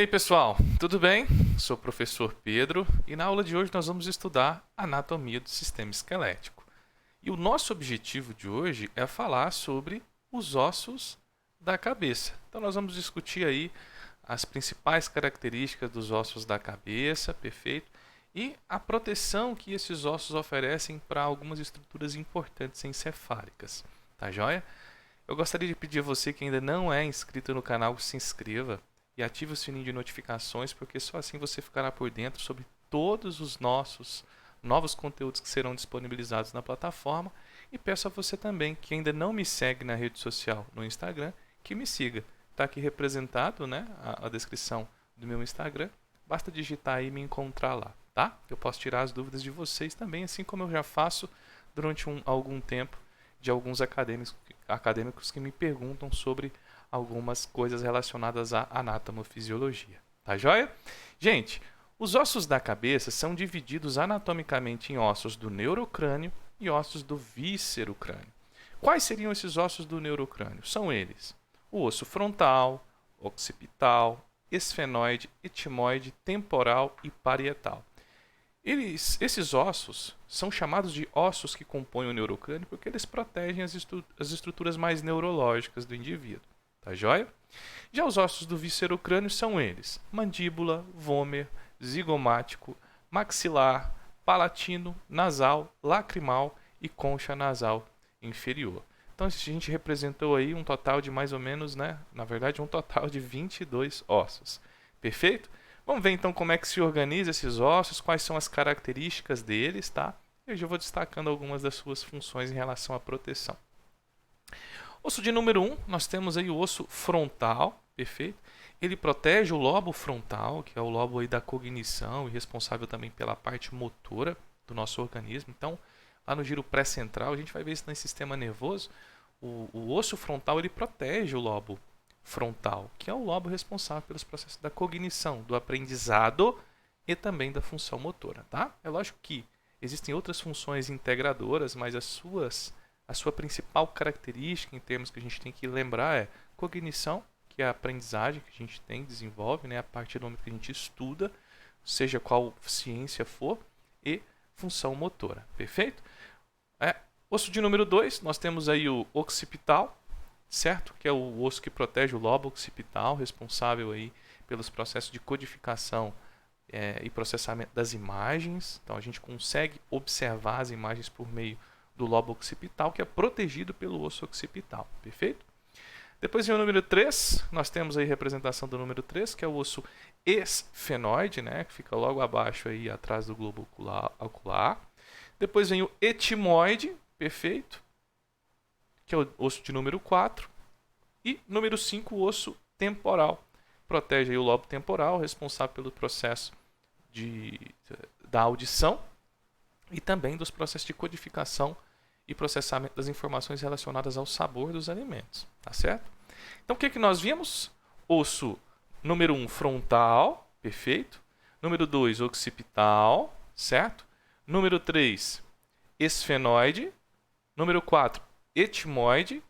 E aí pessoal, tudo bem? Sou o professor Pedro e na aula de hoje nós vamos estudar anatomia do sistema esquelético. E o nosso objetivo de hoje é falar sobre os ossos da cabeça. Então nós vamos discutir aí as principais características dos ossos da cabeça, perfeito? E a proteção que esses ossos oferecem para algumas estruturas importantes encefálicas, tá joia? Eu gostaria de pedir a você que ainda não é inscrito no canal, que se inscreva e ative o sininho de notificações, porque só assim você ficará por dentro sobre todos os nossos novos conteúdos que serão disponibilizados na plataforma. E peço a você também que ainda não me segue na rede social, no Instagram, que me siga. Está aqui representado, né, a descrição do meu Instagram. Basta digitar aí e me encontrar lá, tá? Eu posso tirar as dúvidas de vocês também, assim como eu já faço durante algum tempo de alguns acadêmicos que me perguntam sobre algumas coisas relacionadas à anatomofisiologia. Tá joia? Gente, os ossos da cabeça são divididos anatomicamente em ossos do neurocrânio e ossos do víscerocrânio. Quais seriam esses ossos do neurocrânio? São eles: o osso frontal, occipital, esfenoide, etimoide, temporal e parietal. Esses ossos são chamados de ossos que compõem o neurocrânio porque eles protegem as estruturas mais neurológicas do indivíduo. Tá joia? Já os ossos do viscerocrânio são eles: mandíbula, vômer, zigomático, maxilar, palatino, nasal, lacrimal e concha nasal inferior. Então a gente representou aí um total de mais ou menos, na verdade um total de 22 ossos. Perfeito? Vamos ver então como é que se organiza esses ossos, quais são as características deles, tá? Eu já vou destacando algumas das suas funções em relação à proteção. Osso de número 1, nós temos aí o osso frontal, perfeito? Ele protege o lobo frontal, que é o lobo aí da cognição e responsável também pela parte motora do nosso organismo. Então, lá no giro pré-central, a gente vai ver isso no sistema nervoso. O osso frontal ele protege o lobo frontal, que é o lobo responsável pelos processos da cognição, do aprendizado e também da função motora, tá? É lógico que existem outras funções integradoras, mas a sua principal característica, em termos que a gente tem que lembrar, é cognição, que é a aprendizagem que a gente desenvolve, a partir do momento que a gente estuda, seja qual ciência for, e função motora, perfeito? Osso de número 2, nós temos aí o occipital, certo? Que é o osso que protege o lobo occipital, responsável aí pelos processos de codificação e processamento das imagens. Então a gente consegue observar as imagens por meio do lobo occipital, que é protegido pelo osso occipital, perfeito? Depois vem o número 3, nós temos aí a representação do número 3, que é o osso esfenoide, que fica logo abaixo aí, atrás do globo ocular. Depois vem o etimoide, perfeito? Que é o osso de número 4. E número 5, o osso temporal. Protege aí o lobo temporal, responsável pelo processo da audição e também dos processos de codificação e processamento das informações relacionadas ao sabor dos alimentos, tá certo? Então o que nós vimos? Osso número 1, frontal, perfeito. Número 2, occipital, certo? Número 3, esfenoide. Número 4, etimoide,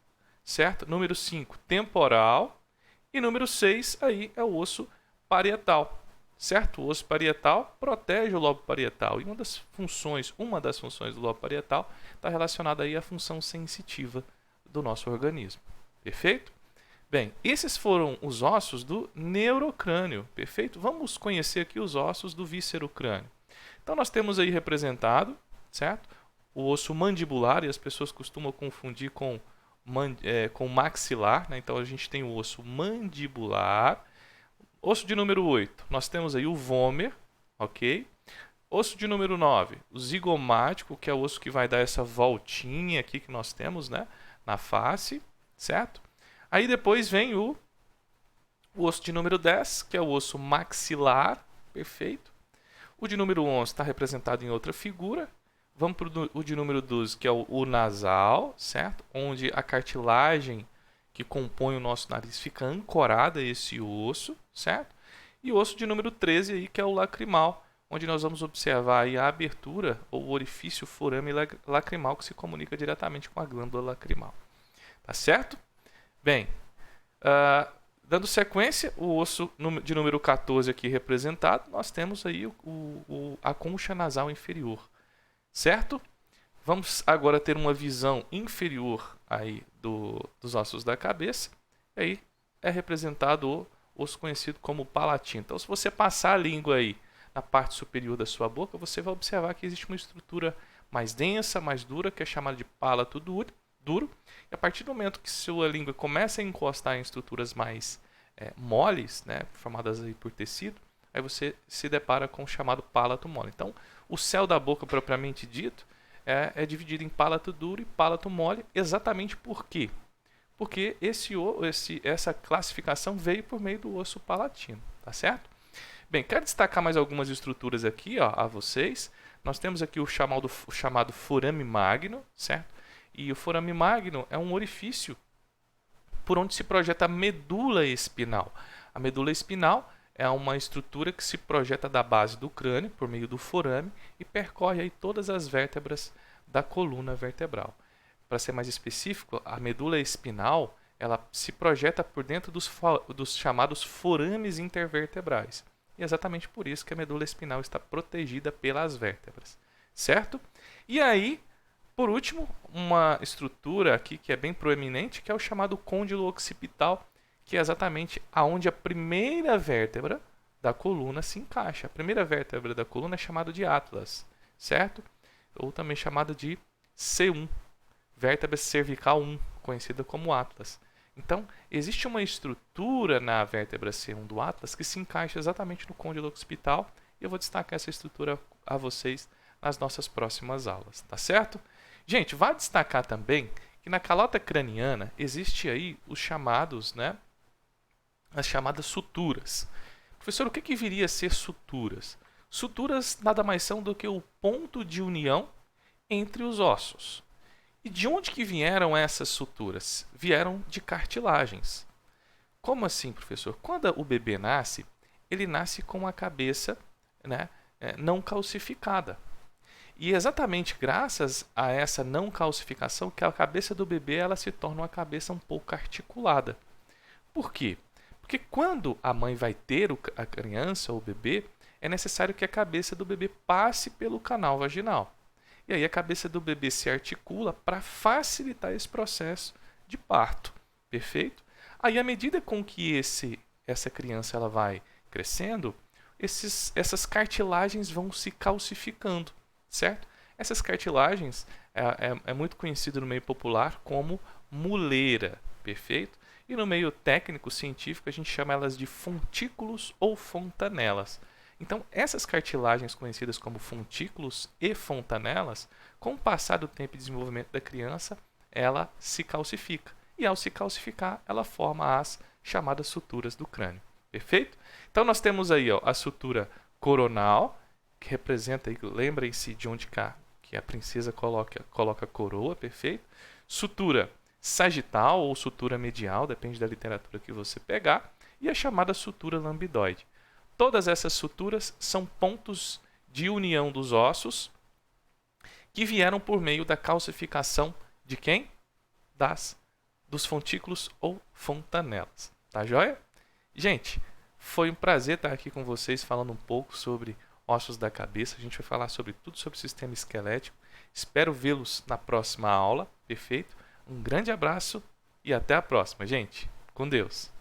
certo? Número 5, temporal. E número 6 aí é o osso parietal. Certo? O osso parietal protege o lobo parietal. E uma das funções do lobo parietal está relacionada aí à função sensitiva do nosso organismo. Perfeito? Bem, esses foram os ossos do neurocrânio. Perfeito? Vamos conhecer aqui os ossos do víscerocrânio. Então nós temos aí representado, certo? O osso mandibular, e as pessoas costumam confundir com maxilar, Então a gente tem o osso mandibular. Osso de número 8, nós temos aí o vômer, ok? Osso de número 9, o zigomático, que é o osso que vai dar essa voltinha aqui que nós temos, na face, certo? Aí depois vem o osso de número 10, que é o osso maxilar, perfeito? O de número 11 está representado em outra figura. Vamos para o de número 12, que é o nasal, certo? Onde a cartilagem que compõe o nosso nariz fica ancorada a esse osso, certo? E o osso de número 13 aí, que é o lacrimal, onde nós vamos observar aí a abertura ou o orifício forame lacrimal que se comunica diretamente com a glândula lacrimal. Tá certo? Bem, Dando sequência, o osso de número 14 aqui representado, nós temos aí a concha nasal inferior, certo? Vamos agora ter uma visão inferior aí dos ossos da cabeça, e aí é representado o osso conhecido como palatino. Então, se você passar a língua aí na parte superior da sua boca, você vai observar que existe uma estrutura mais densa, mais dura, que é chamada de palato duro. E a partir do momento que sua língua começa a encostar em estruturas mais moles, né, formadas aí por tecido, aí você se depara com o chamado palato mole. Então, o céu da boca propriamente dito é dividido em palato duro e palato mole, exatamente por quê? Porque essa classificação veio por meio do osso palatino, tá certo? Bem, quero destacar mais algumas estruturas aqui, ó, a vocês. Nós temos aqui o chamado forame magno, certo? E o forame magno é um orifício por onde se projeta a medula espinal. A medula espinal é uma estrutura que se projeta da base do crânio, por meio do forame, e percorre aí todas as vértebras da coluna vertebral. Para ser mais específico, a medula espinal ela se projeta por dentro dos chamados forames intervertebrais. E é exatamente por isso que a medula espinal está protegida pelas vértebras, certo? E aí, por último, uma estrutura aqui que é bem proeminente, que é o chamado côndilo occipital, que é exatamente aonde a primeira vértebra da coluna se encaixa. A primeira vértebra da coluna é chamada de atlas, certo? Ou também chamada de C1, vértebra cervical 1, conhecida como atlas. Então, existe uma estrutura na vértebra C1 do atlas que se encaixa exatamente no côndilo occipital, e eu vou destacar essa estrutura a vocês nas nossas próximas aulas, tá certo? Gente, vale destacar também que na calota craniana existe aí os chamados, né, as chamadas suturas. Professor, o que viria a ser suturas? Suturas nada mais são do que o ponto de união entre os ossos. E de onde que vieram essas suturas? Vieram de cartilagens. Como assim, professor? Quando o bebê nasce, ele nasce com a cabeça, né, não calcificada. E exatamente graças a essa não calcificação que a cabeça do bebê ela se torna uma cabeça um pouco articulada. Por quê? Porque quando a mãe vai ter a criança ou o bebê, é necessário que a cabeça do bebê passe pelo canal vaginal. E aí a cabeça do bebê se articula para facilitar esse processo de parto. Perfeito? Aí à medida com que essa criança ela vai crescendo, essas cartilagens vão se calcificando, certo? Essas cartilagens é muito conhecido no meio popular como muleira, perfeito? E no meio técnico científico a gente chama elas de fontículos ou fontanelas. Então, essas cartilagens conhecidas como fontículos e fontanelas, com o passar do tempo e desenvolvimento da criança, ela se calcifica. E ao se calcificar, ela forma as chamadas suturas do crânio. Perfeito? Então, nós temos aí ó, a sutura coronal, que representa, lembrem-se de onde que a princesa coloca a coroa, perfeito? Sutura sagital ou sutura medial, depende da literatura que você pegar, e a chamada sutura lambidoide. Todas essas suturas são pontos de união dos ossos que vieram por meio da calcificação de quem? Dos fontículos ou fontanelas. Tá joia? Gente, foi um prazer estar aqui com vocês falando um pouco sobre ossos da cabeça. A gente vai falar sobre tudo sobre o sistema esquelético. Espero vê-los na próxima aula. Perfeito? Um grande abraço e até a próxima, gente. Com Deus.